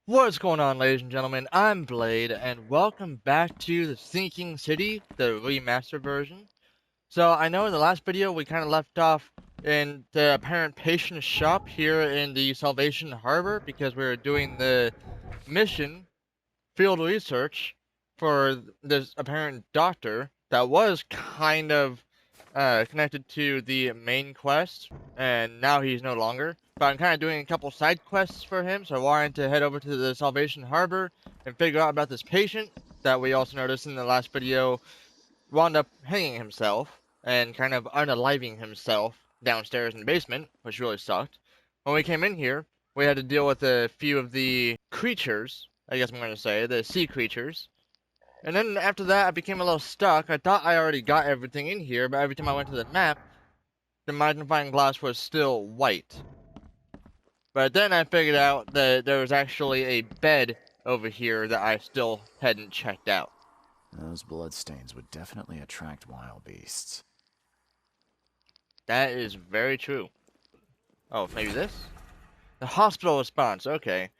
What's going on, ladies and gentlemen? I'm Blade, and welcome back to the Sinking City, the remastered version. So, I know in the last video we kind of left off in the apparent patient shop here in the Salvation Harbor because we were doing the mission, field research, for this apparent doctor that was kind of connected to the main quest, and now he's no longer. But I'm kind of doing a couple side quests for him, so I wanted to head over to the Salvation Harbor and figure out about this patient that we also noticed in the last video wound up hanging himself and kind of unaliving himself downstairs in the basement, which really sucked. When we came in here, we had to deal with a few of the creatures, I guess I'm going to say, the sea creatures, and then after that, I became a little stuck. I thought I already got everything in here, but every time I went to the map, the magnifying glass was still white. But then I figured out that there was actually a bed over here that I still hadn't checked out. Those bloodstains would definitely attract wild beasts. That is very true. Oh, maybe this? The hospital response, okay.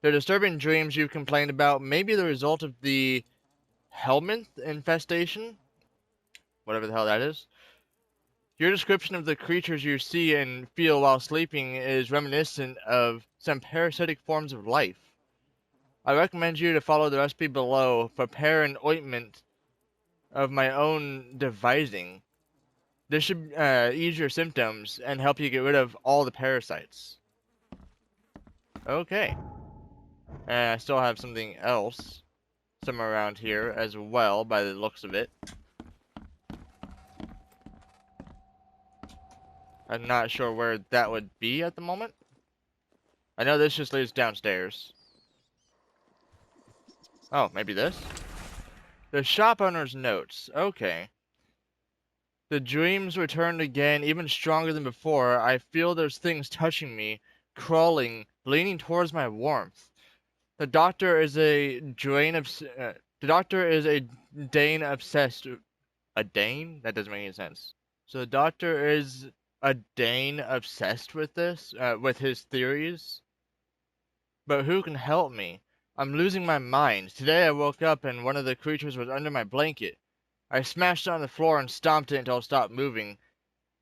The disturbing dreams you've complained about may be the result of the helminth infestation? Whatever the hell that is. Your description of the creatures you see and feel while sleeping is reminiscent of some parasitic forms of life. I recommend you to follow the recipe below. Prepare an ointment of my own devising. This should ease your symptoms and help you get rid of all the parasites. Okay. And I still have something else somewhere around here as well by the looks of it. I'm not sure where that would be at the moment. I know this just leads downstairs. Oh, maybe this? The shop owner's notes. Okay. The dreams returned again, even stronger than before. I feel there's things touching me, crawling, leaning towards my warmth. The doctor is a drain of. The doctor is a Dane obsessed. A Dane? That doesn't make any sense. So the doctor is a Dane obsessed with this, with his theories. But who can help me? I'm losing my mind. Today I woke up and one of the creatures was under my blanket. I smashed it on the floor and stomped it until it stopped moving.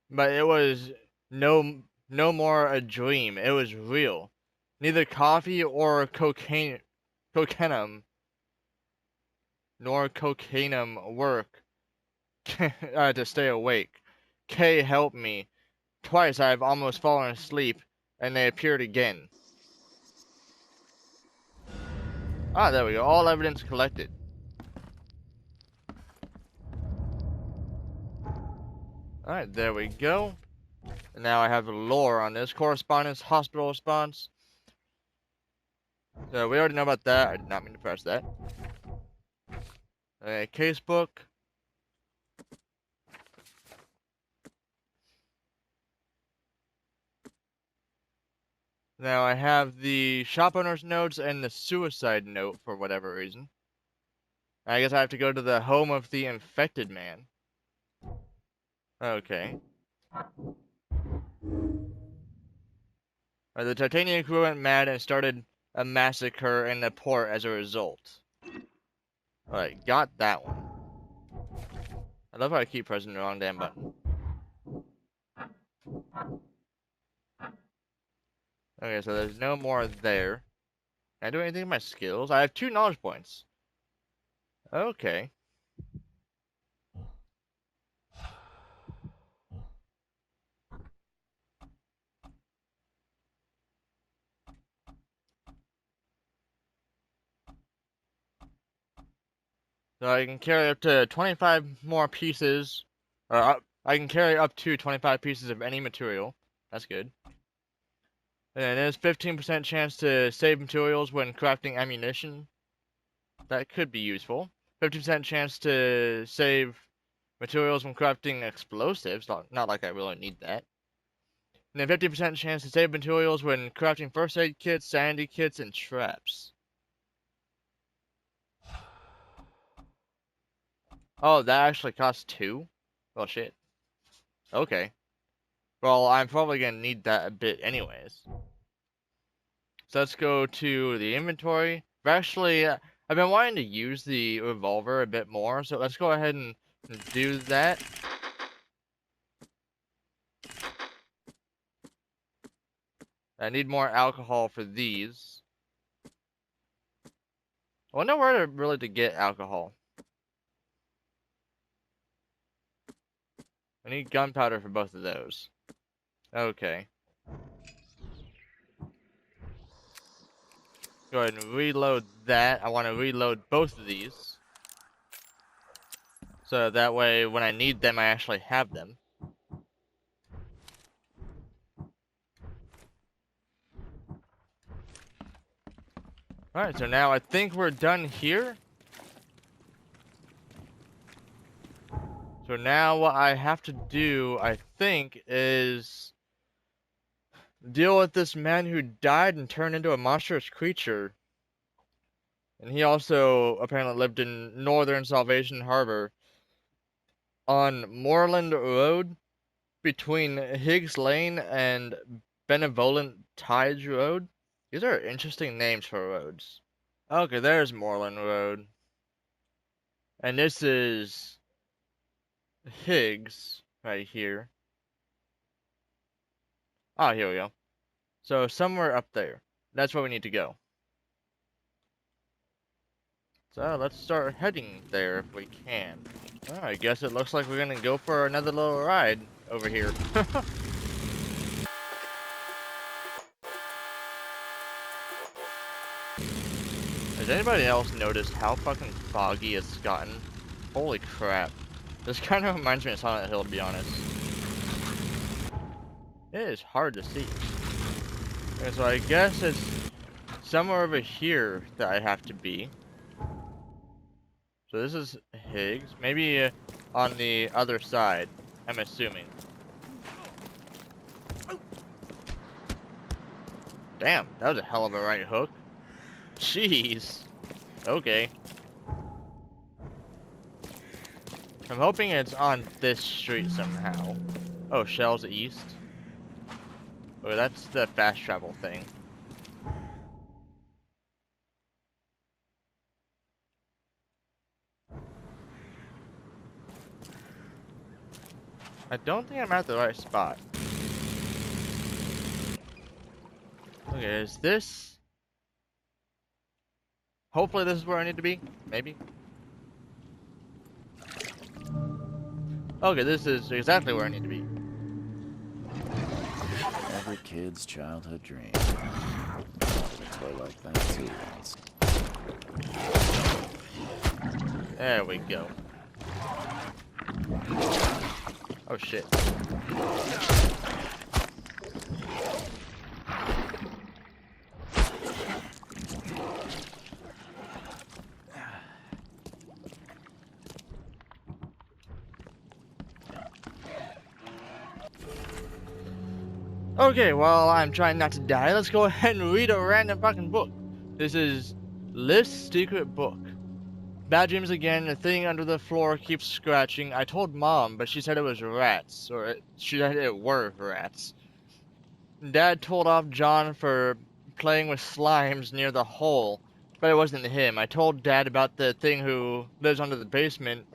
But it was no more a dream. It was real. Neither coffee or cocainum nor cocainum work to stay awake. Kay helped me. Twice I have almost fallen asleep, and they appeared again. Ah, there we go. All evidence collected. Alright, there we go. And now I have the lore on this. Correspondence, hospital response. So we already know about that. I did not mean to press that. Casebook. Now I have the shop owner's notes and the suicide note for whatever reason. I guess I have to go to the home of the infected man. Okay. The Titanium crew went mad and started a massacre in the port as a result. Alright, got that one. I love how I keep pressing the wrong damn button. Okay, so there's no more there. Can I do anything with my skills? I have 2 knowledge points. Okay. So I can carry up to 25 more pieces. I can carry up to 25 pieces of any material. That's good. And there's 15% chance to save materials when crafting ammunition. That could be useful. 50% chance to save materials when crafting explosives. Not like I really need that. And then 50% chance to save materials when crafting first aid kits, sanity kits, and traps. Oh, that actually costs 2? Well, shit. Okay. Well, I'm probably gonna need that a bit anyways. So let's go to the inventory. Actually, I've been wanting to use the revolver a bit more, so let's go ahead and do that. I need more alcohol for these. I wonder where really to get alcohol. I need gunpowder for both of those. Okay. Go ahead and reload that. I want to reload both of these. So that way, when I need them, I actually have them. Alright, so now I think we're done here. So now what I have to do, I think, is deal with this man who died and turned into a monstrous creature. And he also apparently lived in northern Salvation Harbor on Moreland Road between Higgs Lane and Benevolent Tides Road. These are interesting names for roads. Okay, there's Moreland Road. And this is Higgs right here. Ah, here we go. So somewhere up there. That's where we need to go. So let's start heading there if we can. Oh, I guess it looks like we're gonna go for another little ride over here. Has anybody else noticed how fucking foggy it's gotten? Holy crap. This kind of reminds me of Silent Hill, to be honest. It is hard to see. Okay, so I guess it's somewhere over here that I have to be. So this is Higgs. Maybe on the other side, I'm assuming. Damn, that was a hell of a right hook. Jeez. Okay. I'm hoping it's on this street somehow. Oh, Shell's East. Oh, that's the fast travel thing. I don't think I'm at the right spot. Okay, is this... Hopefully this is where I need to be. Maybe. Okay, this is exactly where I need to be. Every kid's childhood dream. A toy like that too once. There we go. Oh shit. Okay, well, I'm trying not to die. Let's go ahead and read a random fucking book. This is List's Secret Book. Bad dreams again. The thing under the floor keeps scratching. I told Mom, but she said it was rats. She said it were rats. Dad told off John for playing with slimes near the hole, but it wasn't him. I told Dad about the thing who lives under the basement,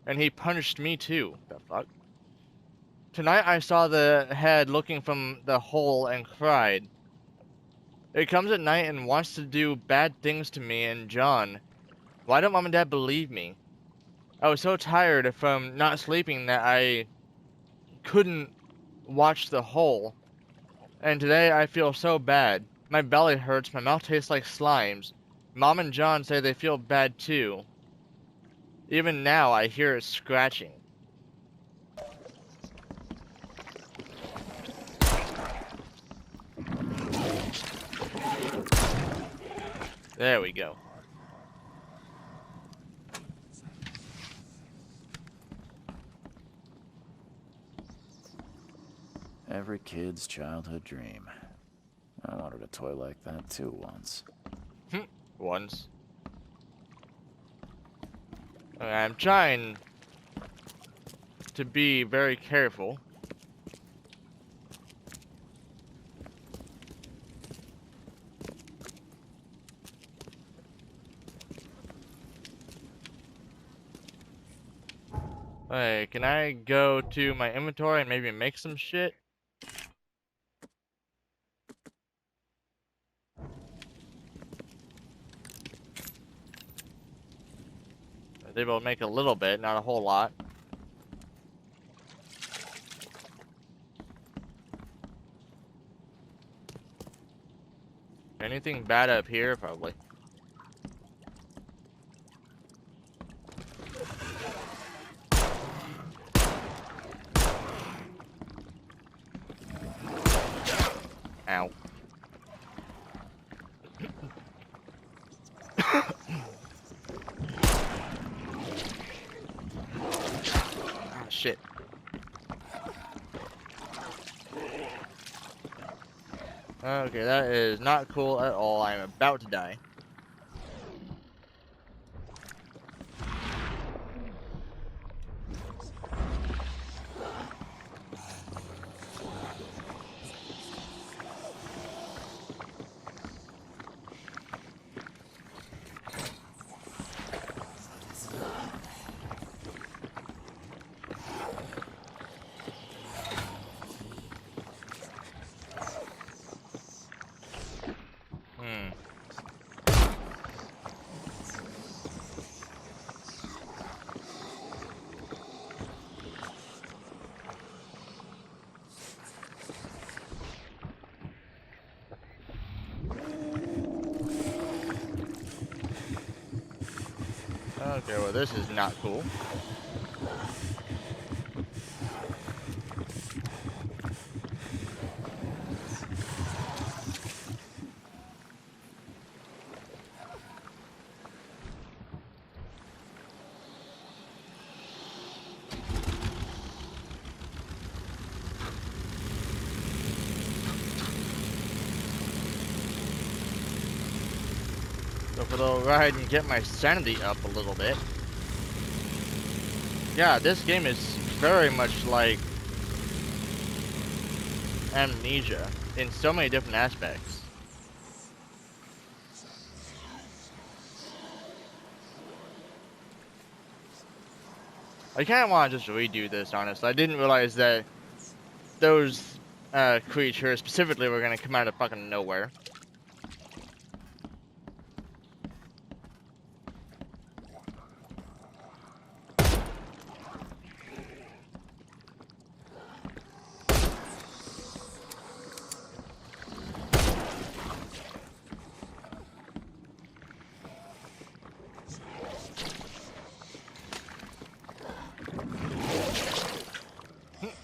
and he punished me too. The fuck? Tonight I saw the head looking from the hole and cried. It comes at night and wants to do bad things to me and John. Why don't Mom and Dad believe me? I was so tired from not sleeping that I couldn't watch the hole. And today I feel so bad. My belly hurts, my mouth tastes like slimes. Mom and John say they feel bad too. Even now I hear it scratching. There we go. Every kid's childhood dream. I wanted a toy like that too once. Once. Okay, I'm trying to be very careful. Wait, can I go to my inventory and maybe make some shit? I was able to make a little bit, not a whole lot. Anything bad up here? Probably. Ow. Ah, shit. Okay, that is not cool at all. I'm about to die. Hmm. Okay, well this is not cool. Go for the little ride and get my sanity up a little bit. Yeah, this game is very much like Amnesia in so many different aspects. I kind of want to just redo this, honestly. I didn't realize that those creatures specifically were going to come out of fucking nowhere.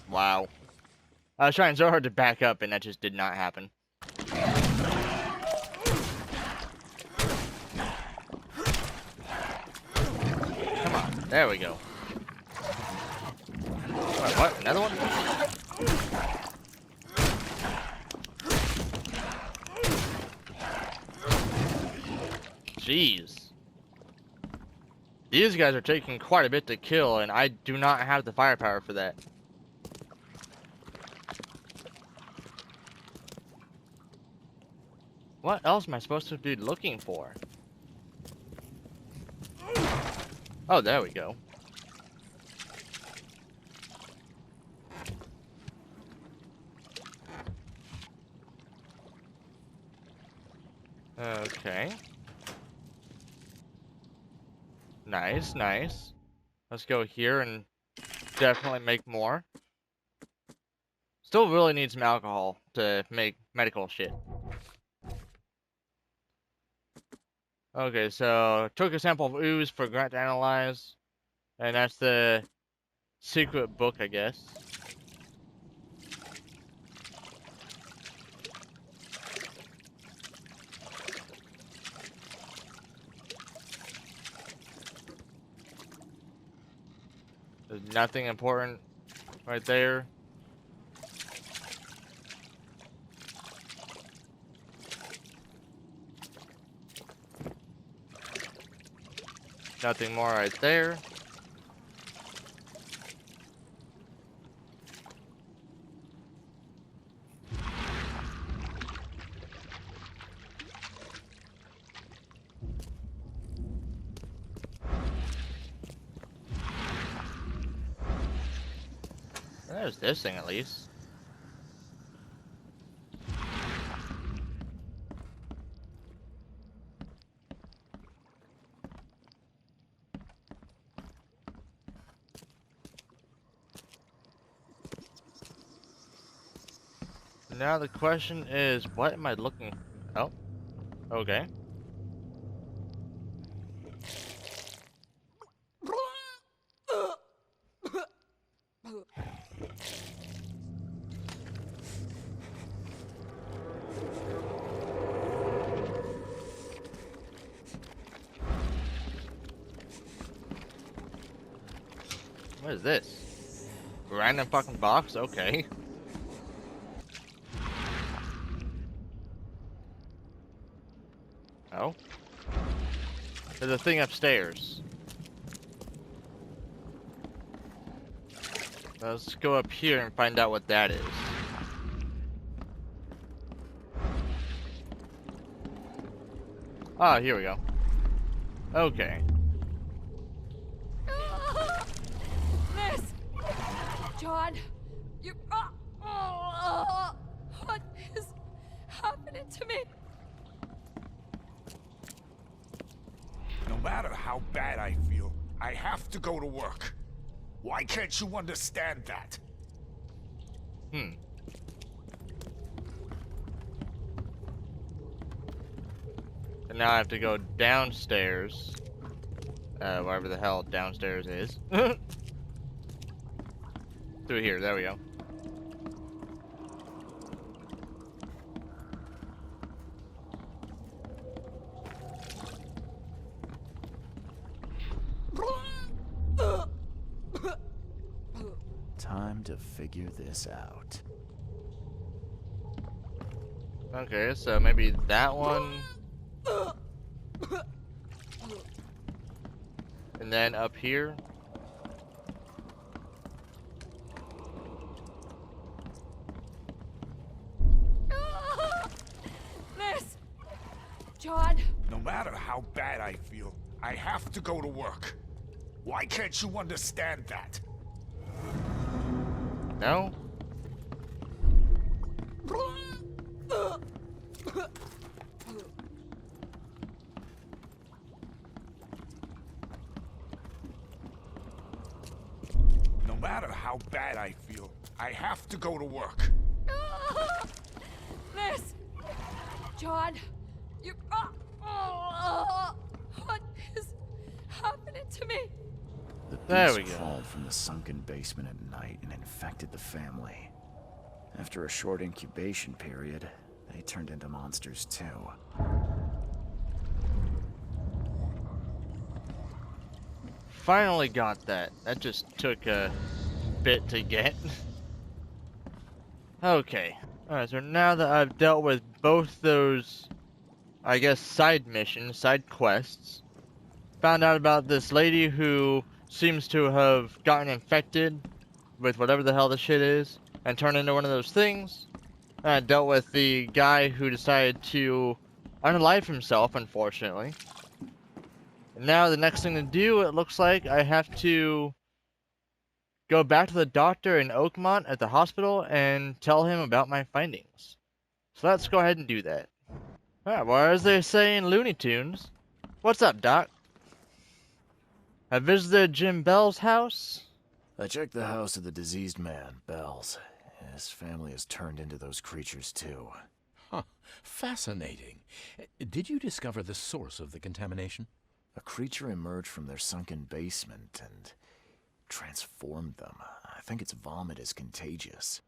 Wow. I was trying so hard to back up and that just did not happen. Come on, there we go. Wait, what? Another one? Jeez. These guys are taking quite a bit to kill, and I do not have the firepower for that. What else am I supposed to be looking for? Oh, there we go. Okay. Nice, nice. Let's go here and definitely make more. Still really need some alcohol to make medical shit. Okay, so took a sample of ooze for Grant to analyze. And that's the secret book, I guess. There's nothing important right there. Nothing more right there. There's this thing at least. Now the question is, what am I looking? Oh, okay. What is this? Random fucking box? Okay. Oh. There's a thing upstairs. Let's go up here and find out what that is. Ah, here we go. Okay. Liz! John! You... what is happening to me? No matter how bad I feel, I have to go to work. Why can't you understand that? And now I have to go downstairs. Wherever the hell downstairs is. Through here, there we go. Time to figure this out. Okay, so maybe that one. And then up here. Liz! John! No matter how bad I feel, I have to go to work. Why can't you understand that? No? No matter how bad I feel, I have to go to work. Liz! John! You... what is happening to me? The There beast we go. crawled from the sunken basement at night and infected the family. After a short incubation period, they turned into monsters too. Finally got that. That just took a bit to get. Okay. Alright, so now that I've dealt with both those, I guess, side missions, side quests, found out about this lady who seems to have gotten infected with whatever the hell this shit is, and turned into one of those things. And I dealt with the guy who decided to unalive himself, unfortunately. And now the next thing to do, it looks like I have to go back to the doctor in Oakmont at the hospital and tell him about my findings. So let's go ahead and do that. Alright, well, as they say in Looney Tunes, what's up, Doc? I visited Jim Bell's house. I checked the house of the diseased man, Bells. His family has turned into those creatures too. Huh. Fascinating. Did you discover the source of the contamination? A creature emerged from their sunken basement and transformed them. I think its vomit is contagious.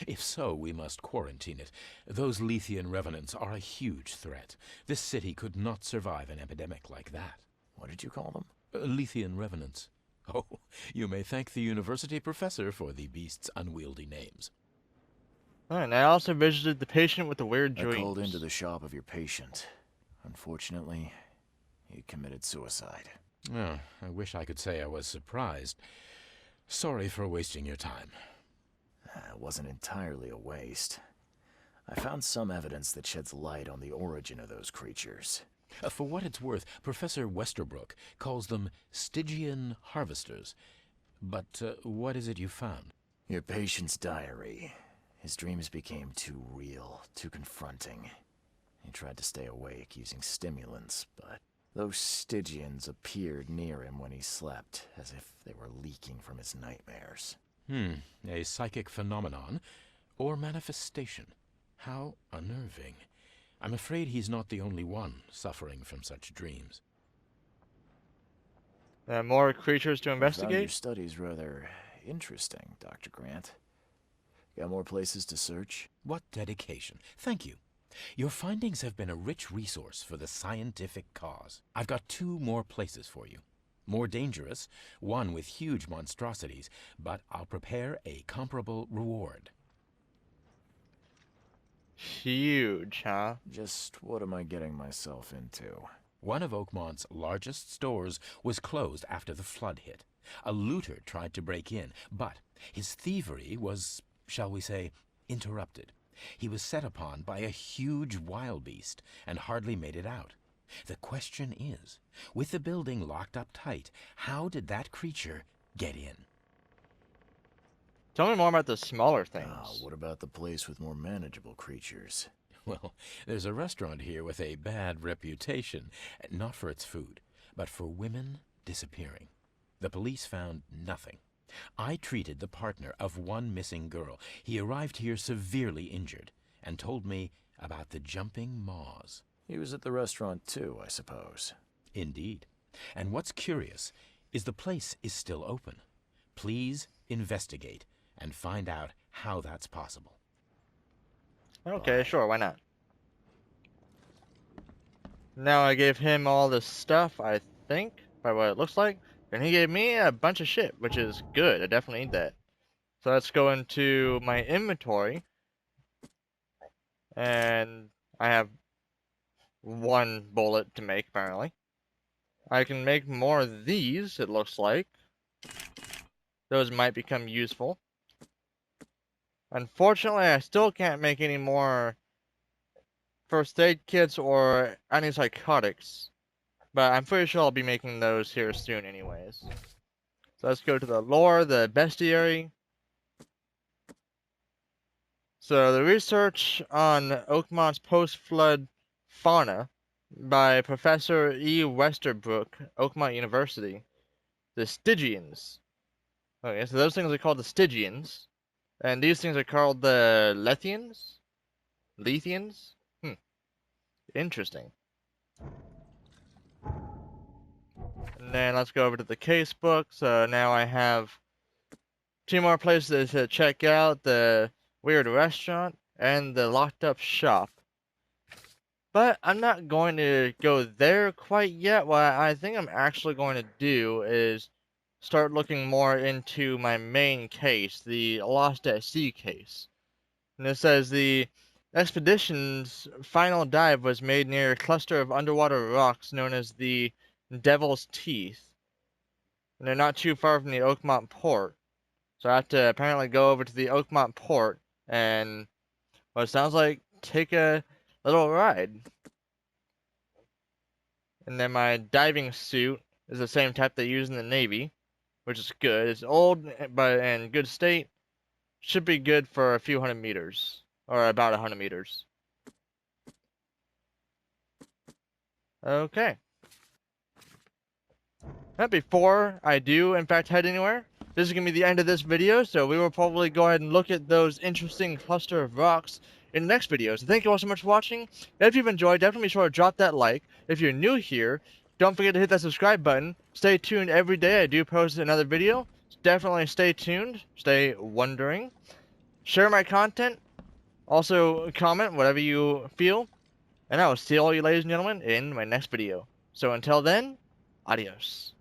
If so, we must quarantine it. Those Lethian revenants are a huge threat. This city could not survive an epidemic like that. What did you call them? Lethian revenants. Oh, you may thank the university professor for the beast's unwieldy names. And I also visited the patient with the weird I dreams. called into the shop of your patient. Unfortunately, he committed suicide. Oh, I wish I could say I was surprised. Sorry for wasting your time. It wasn't entirely a waste. I found some evidence that sheds light on the origin of those creatures. For what it's worth, Professor Westerbrook calls them Stygian harvesters. But what is it you found? Your patient's diary. His dreams became too real, too confronting. He tried to stay awake using stimulants, but those Stygians appeared near him when he slept, as if they were leaking from his nightmares. A psychic phenomenon or manifestation. How unnerving. I'm afraid he's not the only one suffering from such dreams. More creatures to I found your investigate? studies rather interesting, Dr. Grant. Got more places to search? What dedication. Thank you. Your findings have been a rich resource for the scientific cause. I've got 2 more places for you. More dangerous, one with huge monstrosities, but I'll prepare a comparable reward. Huge, huh? Just what am I getting myself into? One of Oakmont's largest stores was closed after the flood hit. A looter tried to break in, but his thievery was, shall we say, interrupted. He was set upon by a huge wild beast and hardly made it out. The question is, with the building locked up tight, how did that creature get in? Tell me more about the smaller things. What about the place with more manageable creatures? Well, there's a restaurant here with a bad reputation, not for its food, but for women disappearing. The police found nothing. I treated the partner of one missing girl. He arrived here severely injured and told me about the jumping maws. He was at the restaurant too, I suppose. Indeed. And what's curious is the place is still open. Please investigate and find out how that's possible. Okay, sure, why not? Now I gave him all the stuff, I think, by what it looks like. And he gave me a bunch of shit, which is good. I definitely need that. So let's go into my inventory. And I have 1 bullet to make, apparently. I can make more of these, it looks like. Those might become useful. Unfortunately, I still can't make any more first aid kits or antipsychotics. But I'm pretty sure I'll be making those here soon anyways. So let's go to the lore, the bestiary. So the research on Oakmont's post-flood fauna by Professor E. Westerbrook, Oakmont University. The Stygians. Okay, so those things are called the Stygians. And these things are called the Lethians? Lethians? Interesting. And then let's go over to the case book. So now I have 2 more places to check out. The weird restaurant and the locked up shop. But I'm not going to go there quite yet. What I think I'm actually going to do is start looking more into my main case, the Lost at Sea case. And it says the expedition's final dive was made near a cluster of underwater rocks known as the Devil's Teeth. And they're not too far from the Oakmont port. So I have to apparently go over to the Oakmont port and, well, it sounds like take a little ride. And then my diving suit is the same type they use in the Navy, which is good. It's old but in good state. Should be good for a few 100 meters, or about 100 meters. Okay. Now, before I do, in fact, head anywhere, this is going to be the end of this video, so we will probably go ahead and look at those interesting cluster of rocks in the next video. So thank you all so much for watching. If you've enjoyed, definitely be sure to drop that like. If you're new here, don't forget to hit that subscribe button. Stay tuned every day. I do post another video. Definitely stay tuned. Stay wondering. Share my content. Also, comment whatever you feel. And I will see all you ladies and gentlemen in my next video. So until then, adios.